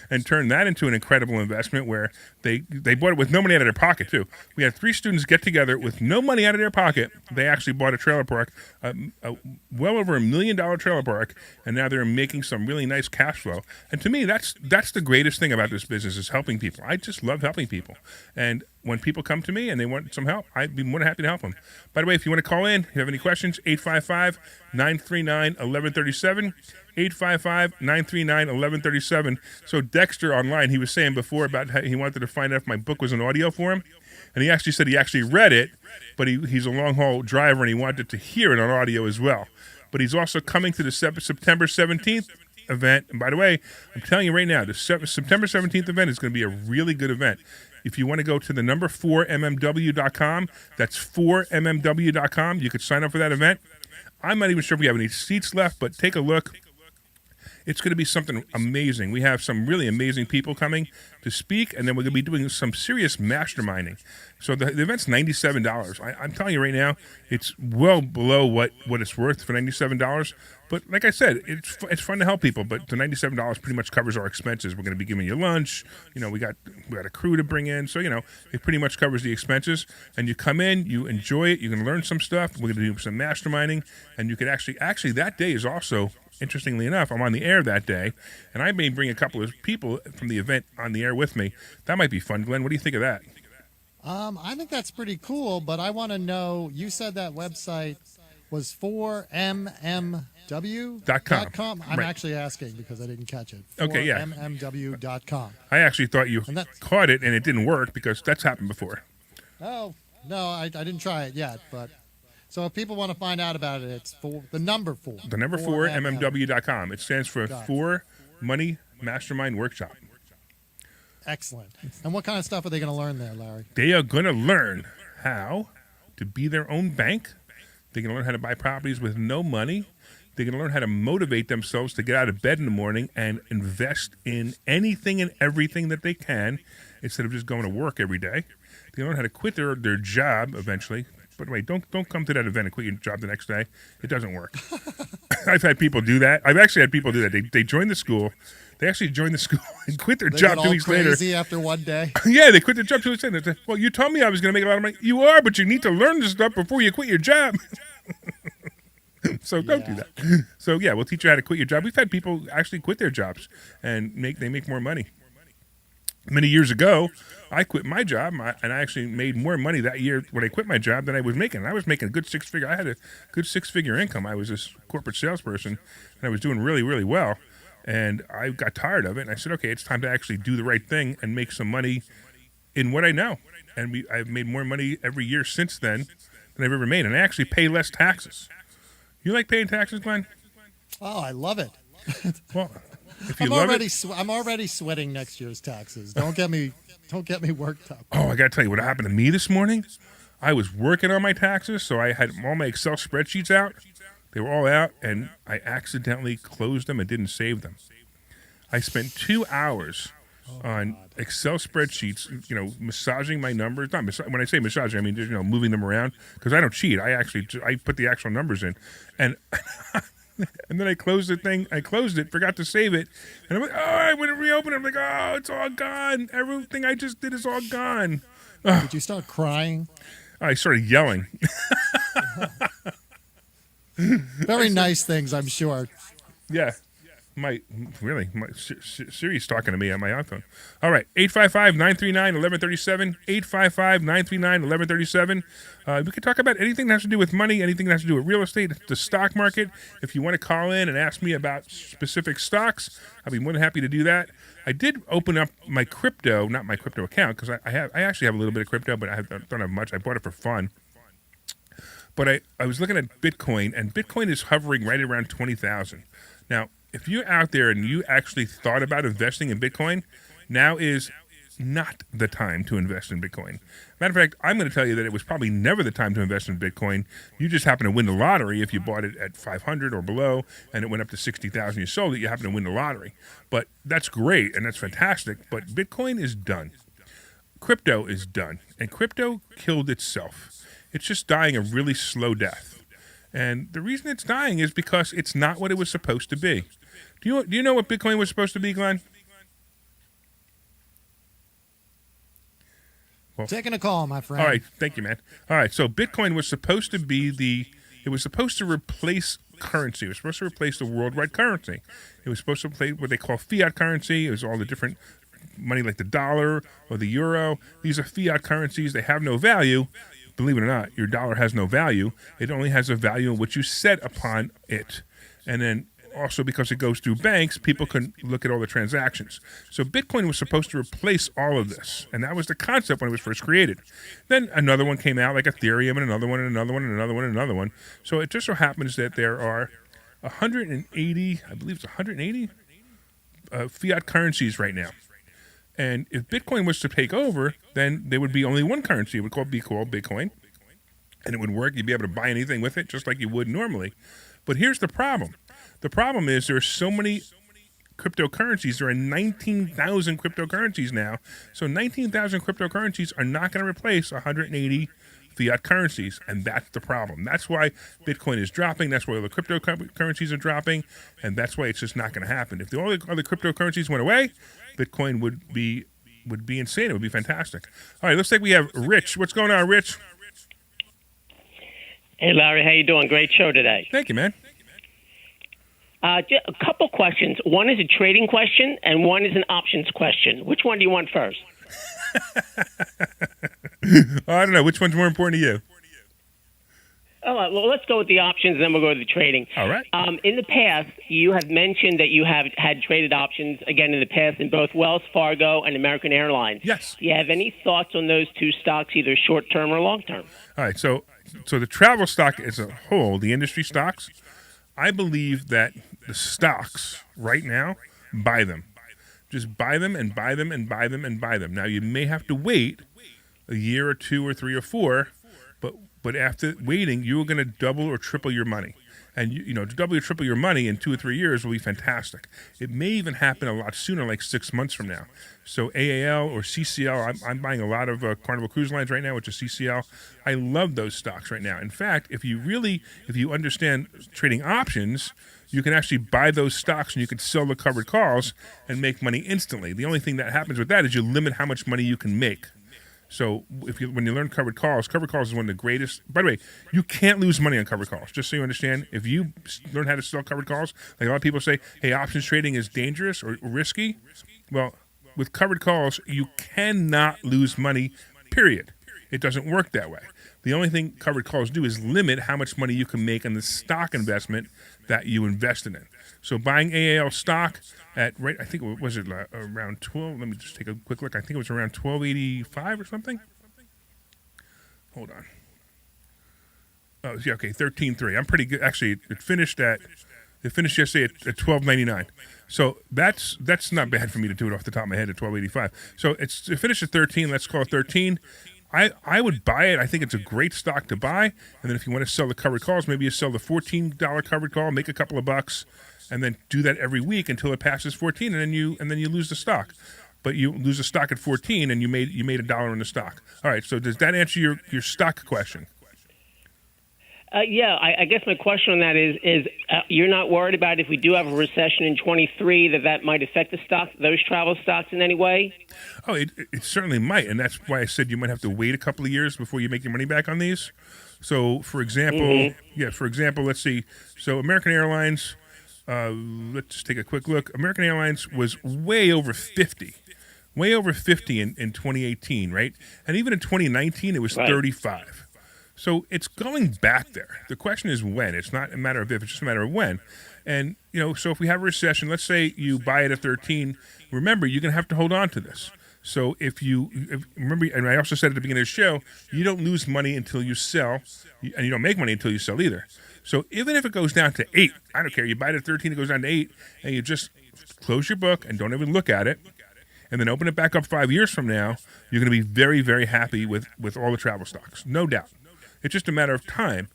and turn that into an incredible investment where they bought it with no money out of their pocket too. We had 3 students get together with no money out of their pocket. They actually bought a trailer park, well over $1 million trailer park, and now they're making some really nice cash flow. And to me, that's the greatest thing about this business is helping people. I just love helping people, and when people come to me and they want some help, I'd be more than happy to help them. By the way, if you want to call in, if you have any questions, 855-939-1137, 855-939-1137. So Dexter online, he was saying before about how he wanted to find out if my book was an audio for him, and he actually said he actually read it, but he's a long-haul driver and he wanted to hear it on audio as well. But he's also coming to the September 17th event. And by the way, I'm telling you right now, the September 17th event is going to be a really good event. If you want to go to the number 4mmw.com, that's 4mmw.com, you could sign up for that event. I'm not even sure if we have any seats left, but take a look. It's going to be something amazing. We have some really amazing people coming to speak, and then we're going to be doing some serious masterminding. So the event's $97. I'm telling you right now, it's well below what it's worth for $97. But like I said, it's fun to help people. But the $97 pretty much covers our expenses. We're going to be giving you lunch. We got a crew to bring in. So it pretty much covers the expenses. And you come in, you enjoy it. You can learn some stuff. We're going to do some masterminding, and you can actually that day is also. Interestingly enough, I'm on the air that day, and I may bring a couple of people from the event on the air with me. That might be fun, Glenn. What do you think of that? I think that's pretty cool, but I want to know, you said that website was 4mmw.com. I'm actually asking because I didn't catch it. Okay, yeah. 4mmw.com. I actually thought you caught it, and it didn't work because that's happened before. Oh, no, I didn't try it yet, but... So if people want to find out about it, it's the number 4. The number 4mmw.com. It stands for For Money Mastermind Workshop. Excellent. And what kind of stuff are they going to learn there, Larry? They are going to learn how to be their own bank. They're going to learn how to buy properties with no money. They're going to learn how to motivate themselves to get out of bed in the morning and invest in anything and everything that they can instead of just going to work every day. They learn how to quit their job eventually. By the way, don't come to that event and quit your job the next day. It doesn't work. I've had people do that. I've actually had people do that. They join the school. They actually join the school and quit their job 2 weeks later. Crazy after one day. Yeah, they quit their job 2 weeks later. They say, well, you told me I was going to make a lot of money. You are, but you need to learn this stuff before you quit your job. So don't do that. So yeah, we'll teach you how to quit your job. We've had people actually quit their jobs and they make more money. Many years ago, I quit my job, and I actually made more money that year when I quit my job than I was making. I was making a good six-figure. I had a good six-figure income. I was this corporate salesperson, and I was doing really, really well. And I got tired of it, and I said, okay, it's time to actually do the right thing and make some money in what I know. And I've made more money every year since then than I've ever made, and I actually pay less taxes. You like paying taxes, Glenn? Oh, I love it. Well. I'm already sweating next year's taxes. Don't get me worked up. Oh, I got to tell you what happened to me this morning. I was working on my taxes, so I had all my Excel spreadsheets out. They were all out, and I accidentally closed them and didn't save them. I spent 2 hours on Excel spreadsheets, massaging my numbers. When I say massaging, I mean just, moving them around because I don't cheat. I put the actual numbers in, and. And then I closed the thing. I closed it, forgot to save it. And I'm like, I went to reopen it. I'm like, it's all gone. Everything I just did is all gone. Did you start crying? I started yelling. Very nice things, I'm sure. Yeah. Siri's talking to me on my iPhone. All right, 855-939-1137, 855-939-1137. We can talk about anything that has to do with money, anything that has to do with real estate, the stock market. If you want to call in and ask me about specific stocks, I'll be more than happy to do that. I did open up my crypto, not my crypto account, because I actually have a little bit of crypto, but I don't have much. I bought it for fun. But I was looking at Bitcoin, and Bitcoin is hovering right around 20,000. Now, if you're out there and you actually thought about investing in Bitcoin, now is not the time to invest in Bitcoin. Matter of fact, I'm going to tell you that it was probably never the time to invest in Bitcoin. You just happen to win the lottery if you bought it at 500 or below and it went up to 60,000. You sold it, you happen to win the lottery. But that's great and that's fantastic. But Bitcoin is done. Crypto is done. And crypto killed itself. It's just dying a really slow death. And the reason it's dying is because it's not what it was supposed to be. Do you know what Bitcoin was supposed to be, Glenn? Well, taking a call, my friend. All right, thank you, man. All right, so Bitcoin was supposed to be it was supposed to replace currency. It was supposed to replace the worldwide currency. It was supposed to replace what they call fiat currency. It was all the different money like the dollar or the euro. These are fiat currencies. They have no value. Believe it or not, your dollar has no value. It only has a value in what you set upon it. And then also because it goes through banks, people can look at all the transactions. So Bitcoin was supposed to replace all of this, and that was the concept when it was first created. Then another one came out, like Ethereum, and another one, and another one, and another one, and another one. So it just so happens that there are 180, I believe it's 180 fiat currencies right now. And if Bitcoin was to take over, then there would be only one currency. It would be called Bitcoin, and it would work. You'd be able to buy anything with it, just like you would normally. But here's the problem. The problem is there are so many cryptocurrencies. There are 19,000 cryptocurrencies now. So 19,000 cryptocurrencies are not going to replace 180 fiat currencies, and that's the problem. That's why Bitcoin is dropping. That's why all the cryptocurrencies are dropping, and that's why it's just not going to happen. If all the other cryptocurrencies went away, Bitcoin would be insane. It would be fantastic. All right, looks like we have Rich. What's going on, Rich? Hey, Larry, how you doing? Great show today. Thank you, man. Just a couple questions. One is a trading question, and one is an options question. Which one do you want first? I don't know. Which one's more important to you? All right, well, let's go with the options, and then we'll go to the trading. All right. In the past, you have mentioned that you have had traded options, again, in the past, in both Wells Fargo and American Airlines. Yes. Do you have any thoughts on those two stocks, either short-term or long-term? All right, so the travel stock as a whole, the industry stocks, I believe that the stocks right now, buy them. Just buy them and buy them and buy them and buy them. Now, you may have to wait a year or two or three or four, but after waiting, you're going to double or triple your money. And, to double or triple your money in 2 or 3 years will be fantastic. It may even happen a lot sooner, like 6 months from now. So AAL or CCL, I'm buying a lot of Carnival Cruise Lines right now, which is CCL. I love those stocks right now. In fact, if you understand trading options, you can actually buy those stocks and you can sell the covered calls and make money instantly. The only thing that happens with that is you limit how much money you can make. So when you learn covered calls is one of the greatest. By the way, you can't lose money on covered calls. Just so you understand, if you learn how to sell covered calls, like a lot of people say, hey, options trading is dangerous or risky. Well, with covered calls, you cannot lose money, period. It doesn't work that way. The only thing covered calls do is limit how much money you can make on the stock investment that you invested in. So buying AAL stock at I think was it around 12? Let me just take a quick look. I think it was around 1285 or something. Hold on. Oh yeah, okay, 13.3. I'm pretty good. Actually, it finished yesterday at 12.99. So that's not bad for me to do it off the top of my head at 12.85. So it finished at 13. Let's call it 13. I would buy it. I think it's a great stock to buy. And then if you want to sell the covered calls, maybe you sell the $14 covered call, make a couple of bucks, and then do that every week until it passes 14, and then you lose the stock. But you lose the stock at 14, and you made $1 in the stock. All right. So does that answer your stock question? Yeah, I guess my question on that is you're not worried about if we do have a recession in 23 that might affect those travel stocks in any way? Oh, it certainly might, and that's why I said you might have to wait a couple of years before you make your money back on these. So, for example, let's see. So American Airlines, let's just take a quick look. American Airlines was way over 50 in 2018, right? And even in 2019, it was 35. So it's going back there. The question is when. It's not a matter of if, it's just a matter of when. And, so if we have a recession, let's say you buy it at 13, remember, you're going to have to hold on to this. So remember, and I also said at the beginning of the show, you don't lose money until you sell, and you don't make money until you sell either. So even if it goes down to 8, I don't care. You buy it at 13, it goes down to 8, and you just close your book and don't even look at it, and then open it back up 5 years from now, you're going to be very, very happy with all the travel stocks, no doubt. It's just a matter of time.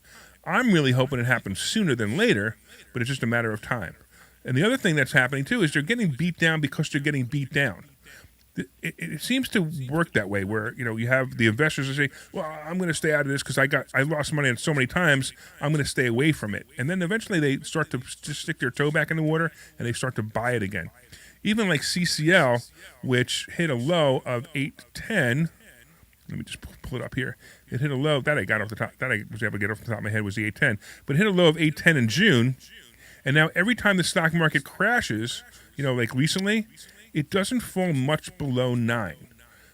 I'm really hoping it happens sooner than later, but it's just a matter of time. And the other thing that's happening, too, is you're getting beat down because you're getting beat down. It seems to work that way where, you have the investors that say, well, I'm going to stay out of this because I lost money on so many times, I'm going to stay away from it. And then eventually they start to just stick their toe back in the water and they start to buy it again. Even like CCL, which hit a low of 810. Let me just pull it up here. It hit a low that I got off the top. That I was able to get off the top of my head was the 810. But it hit a low of 810 in June. And now every time the stock market crashes, like recently, it doesn't fall much below 9,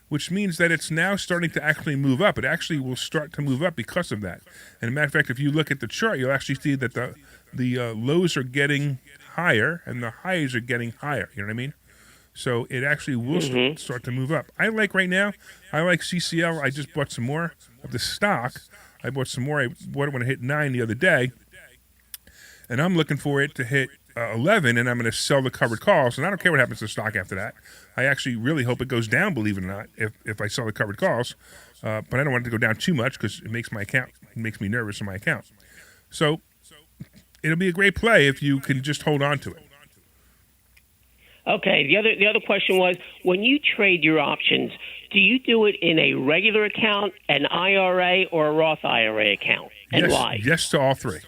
which means that it's now starting to actually move up. It actually will start to move up because of that. And as a matter of fact, if you look at the chart, you'll actually see that the lows are getting higher and the highs are getting higher. You know what I mean? So it actually will start to move up. I like CCL. I just bought some more of the stock. I bought some more. I bought it when it hit 9 the other day. And I'm looking for it to hit 11, and I'm going to sell the covered calls. And I don't care what happens to the stock after that. I actually really hope it goes down, believe it or not, if I sell the covered calls. But I don't want it to go down too much because it makes me nervous in my account. So it'll be a great play if you can just hold on to it. Okay. The other question was, when you trade your options, do you do it in a regular account, an IRA, or a Roth IRA account? And why? Yes to all three.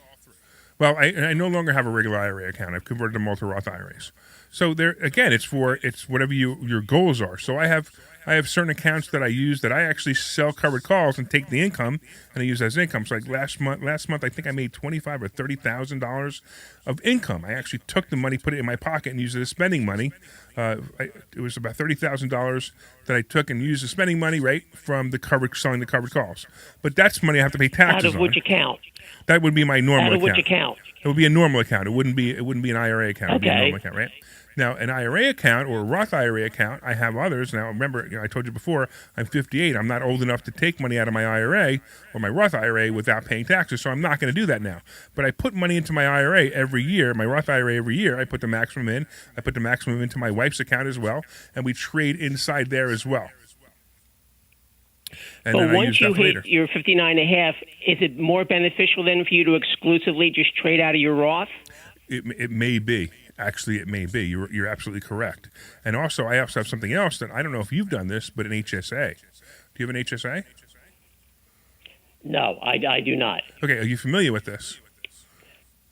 Well, I no longer have a regular IRA account. I've converted them all to Roth IRAs. So there again, it's whatever your goals are. So I have certain accounts that I use that I actually sell covered calls and take the income and I use as income. So like last month I think I made $25,000 or $30,000 of income. I actually took the money, put it in my pocket, and used it as spending money. It was about $30,000 that I took and used as spending money, right, from selling the covered calls. But that's money I have to pay taxes on. Out of which account? That would be my normal account. Out of which account? It would be a normal account. It wouldn't be an IRA account. It would be a normal account, right? Now, an IRA account or a Roth IRA account, I have others. Now, remember, I told you before, I'm 58. I'm not old enough to take money out of my IRA or my Roth IRA without paying taxes, so I'm not going to do that now. But I put money into my IRA every year, my Roth IRA every year. I put the maximum in. I put the maximum into my wife's account as well, and we trade inside there as well. And but once you hit your 59.5, is it more beneficial then for you to exclusively just trade out of your Roth? It may be. Actually, it may be. You're absolutely correct. And also, I also have something else that I don't know if you've done this, but an HSA. Do you have an HSA? No, I do not. Okay, are you familiar with this?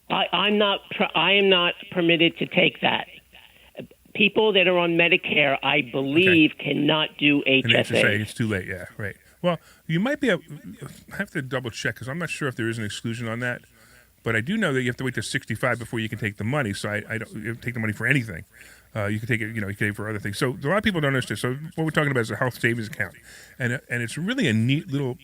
I am not permitted to take that. People that are on Medicare, I believe, cannot do HSA. An HSA, it's too late. Yeah, right. Well, you might be. I have to double check because I'm not sure if there is an exclusion on that. But I do know that you have to wait to 65 before you can take the money. So I don't take the money for anything. You can take it, you can take it for other things. So a lot of people don't understand. So what we're talking about is a health savings account, and it's really a neat little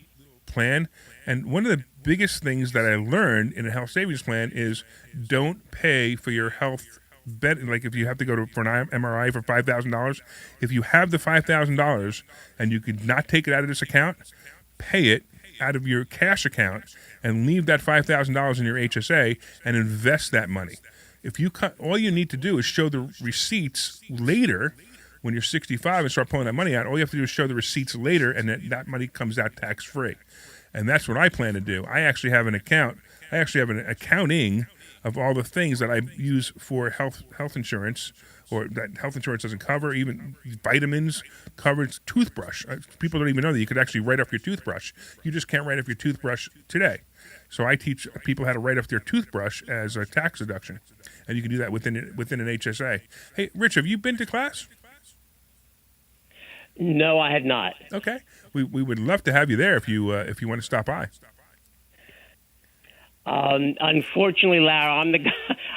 plan. And one of the biggest things that I learned in a health savings plan is don't pay for your health. Like if you have to go for an MRI for $5,000, if you have the $5,000 and you could not take it out of this account, pay it out of your cash account and leave that $5,000 in your HSA and invest that money. If you all you need to do is show the receipts later when you're 65 and start pulling that money out. All you have to do is show the receipts later, and that money comes out tax free. And that's what I plan to do. I actually have an account. I actually have an accounting of all the things that I use for health insurance, or that health insurance doesn't cover, even vitamins, covers toothbrush. People don't even know that you could actually write off your toothbrush. You just can't write off your toothbrush today. So I teach people how to write off their toothbrush as a tax deduction, and you can do that within an HSA. Hey, Rich, have you been to class? No, I have not. Okay, we would love to have you there if you want to stop by. Unfortunately, Larry,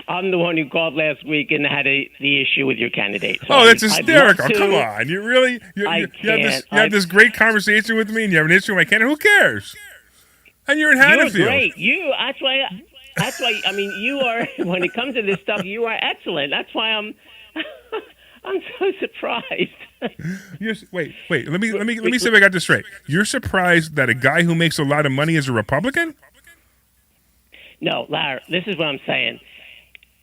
I'm the one who called last week and had the issue with your candidate. So that's hysterical! Come on, you really you have this great conversation with me, and you have an issue with my candidate. Who cares? And you're in Haddonfield. You're great. That's why. I mean, you are. When it comes to this stuff, you are excellent. That's why I'm so surprised. Wait. Let me see if I got this straight. You're surprised that a guy who makes a lot of money is a Republican? No, Larry, this is what I'm saying.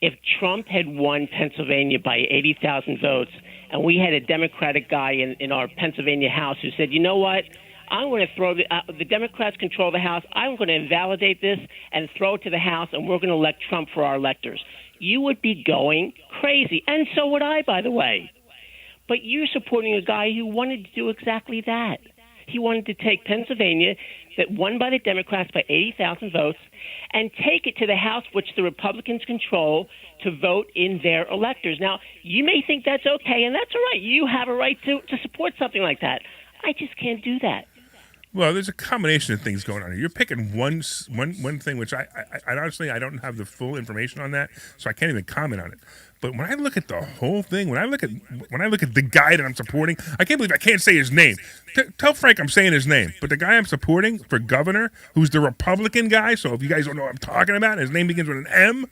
If Trump had won Pennsylvania by 80,000 votes and we had a Democratic guy in our Pennsylvania House who said, you know what, I'm going to throw the Democrats control the House. I'm going to invalidate this and throw it to the House, and we're going to elect Trump for our electors. You would be going crazy. And so would I, by the way. But you're supporting a guy who wanted to do exactly that. He wanted to take Pennsylvania, that won by the Democrats by 80,000 votes, and take it to the House, which the Republicans control, to vote in their electors. Now, you may think that's okay, and that's all right. You have a right to support something like that. I just can't do that. Well, there's a combination of things going on here. You're picking one thing, which I honestly, I don't have the full information on that, so I can't even comment on it. But when I look at the whole thing, when I look at the guy that I'm supporting, I can't believe I can't say his name. Tell Frank I'm saying his name. But the guy I'm supporting for governor, who's the Republican guy, so if you guys don't know what I'm talking about, his name begins with an M.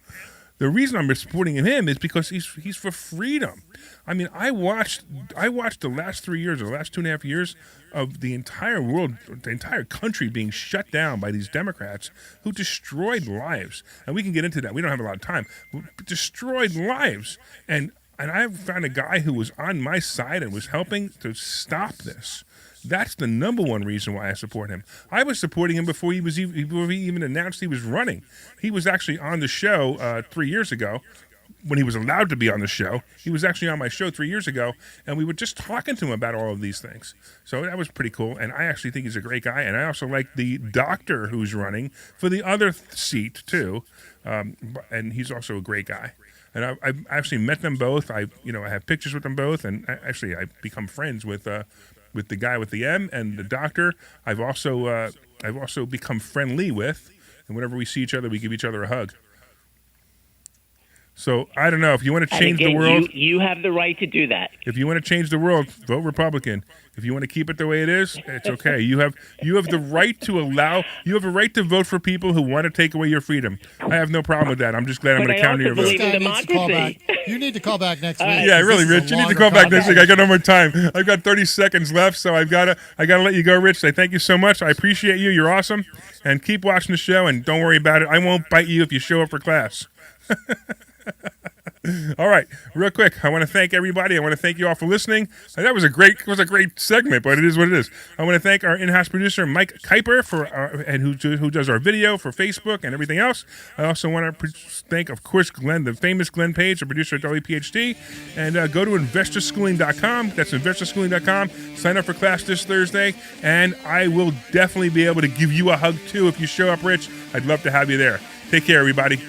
The reason I'm supporting him is because he's for freedom. I mean, I watched the last 3 years, or the last 2.5 years of the entire world, the entire country being shut down by these Democrats who destroyed lives. And we can get into that. We don't have a lot of time. Destroyed lives. And I found a guy who was on my side and was helping to stop this. That's the number one reason why I support him. I was supporting him before he even announced he was running. He was actually on the show 3 years ago when he was allowed to be on the show. He was actually on my show 3 years ago, and we were just talking to him about all of these things. So that was pretty cool, and I actually think he's a great guy, and I also like the doctor who's running for the other seat, too, and he's also a great guy. And I've actually met them both. I have pictures with them both, and actually I've become friends with the guy with the M and the doctor. I've also become friendly with, and whenever we see each other, we give each other a hug. So I don't know if you want to change the world. You have the right to do that. If you want to change the world, vote Republican. If you want to keep it the way it is, it's okay. You have the right to You have a right to vote for people who want to take away your freedom. I have no problem with that. I'm just glad I'm going to counter your vote. You need to call back next week. Yeah, really, Rich. You need to call back next week. I got no more time. I've got 30 seconds left, so I gotta let you go, Rich. Say thank you so much. I appreciate you. You're awesome, and keep watching the show. And don't worry about it. I won't bite you if you show up for class. All right, real quick, I want to thank everybody. I want to thank you all for listening. That was a great segment, but it is what it is. I want to thank our in-house producer Mike Kuiper who does our video for Facebook and everything else. I also want to thank, of course, Glenn, the famous Glenn Page, the producer at WPHT, and go to investorschooling.com. That's investorschooling.com. Sign up for class this Thursday, and I will definitely be able to give you a hug too if you show up, Rich. I'd love to have you there. Take care, everybody.